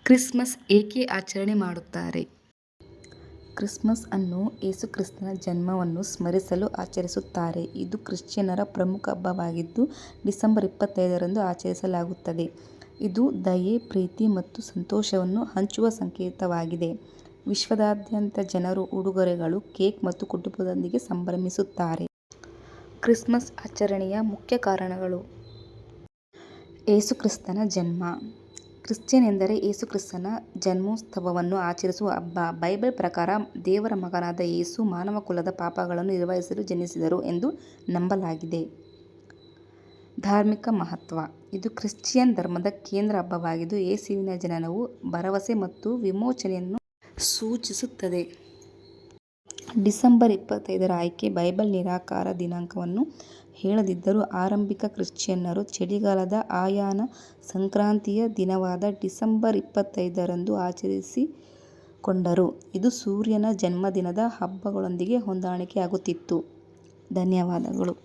Christmas ಏಕೆ ಆಚರಣೆ ಮಾಡುತ್ತಾರೆ? ಕ್ರಿಸ್ಮಸ್ ಅನ್ನು ಯೇಸುಕ್ರಿಸ್ತನ ಜನ್ಮವನ್ನು ಸ್ಮರಿಸಲು ಆಚರಿಸುತ್ತಾರೆ. ಇದು ಕ್ರಿಶ್ಚಿಯನ್ನರ ಪ್ರಮುಖ ಹಬ್ಬವಾಗಿದ್ದು, ಡಿಸೆಂಬರ್ 25ರಂದು ಆಚರಿಸಲಾಗುತ್ತದೆ. ಇದು ದಯೆ, ಪ್ರೀತಿ ಮತ್ತು ಸಂತೋಷವನ್ನು ಹಂಚುವ ಸಂಕೇತವಾಗಿದೆ. ವಿಶ್ವದಾದ್ಯಂತ ಜನರು ಉಡುಗೊರೆಗಳು, ಕೇಕ್ ಮತ್ತು ಕುಟುಂಬದೊಂದಿಗೆ ಸಂಭ್ರಮಿಸುತ್ತಾರೆ. ಕ್ರಿಸ್ಮಸ್ ಆಚರಣೆಯ ಮುಖ್ಯ ಕಾರಣಗಳು. ಯೇಸುಕ್ರಿಸ್ತನ ಜನ್ಮ. ಕ್ರಿಶ್ಚಿಯನ್ ಎಂದರೆ ಯೇಸುಕ್ರಿಸ್ತನ ಜನ್ಮೋತ್ಸವವನ್ನು ಆಚರಿಸುವ ಹಬ್ಬ. ಬೈಬಲ್ ಪ್ರಕಾರ ದೇವರ ಮಗನಾದ ಯೇಸು ಮಾನವಕುಲದ ಪಾಪಗಳನ್ನು ನಿರ್ವಹಿಸಲು ಜನಿಸಿದರು ಎಂದು ನಂಬಲಾಗಿದೆ. ಧಾರ್ಮಿಕ ಮಹತ್ವ. ಇದು ಕ್ರಿಶ್ಚಿಯನ್ ಧರ್ಮದ ಕೇಂದ್ರ ಹಬ್ಬವಾಗಿದ್ದು, ಯೇಸುವಿನ ಜನನವು ಭರವಸೆ ಮತ್ತು ವಿಮೋಚನೆಯನ್ನು ಸೂಚಿಸುತ್ತದೆ. ಡಿಸೆಂಬರ್ 25ರ ಆಯ್ಕೆ ಬೈಬಲ್ ನಿರಾಕಾರ ದಿನಾಂಕವನ್ನು ಹೇಳದಿದ್ದರೂ, ಆರಂಭಿಕ ಕ್ರಿಶ್ಚಿಯನ್ನರು ಚಳಿಗಾಲದ ಅಯನ ಸಂಕ್ರಾಂತಿಯ ದಿನವಾದ ಡಿಸೆಂಬರ್ 25ರಂದು ಆಚರಿಸಿಕೊಂಡರು. ಇದು ಸೂರ್ಯನ ಜನ್ಮದಿನದ ಹಬ್ಬಗಳೊಂದಿಗೆ ಹೊಂದಾಣಿಕೆಯಾಗುತ್ತಿತ್ತು. ಧನ್ಯವಾದಗಳು.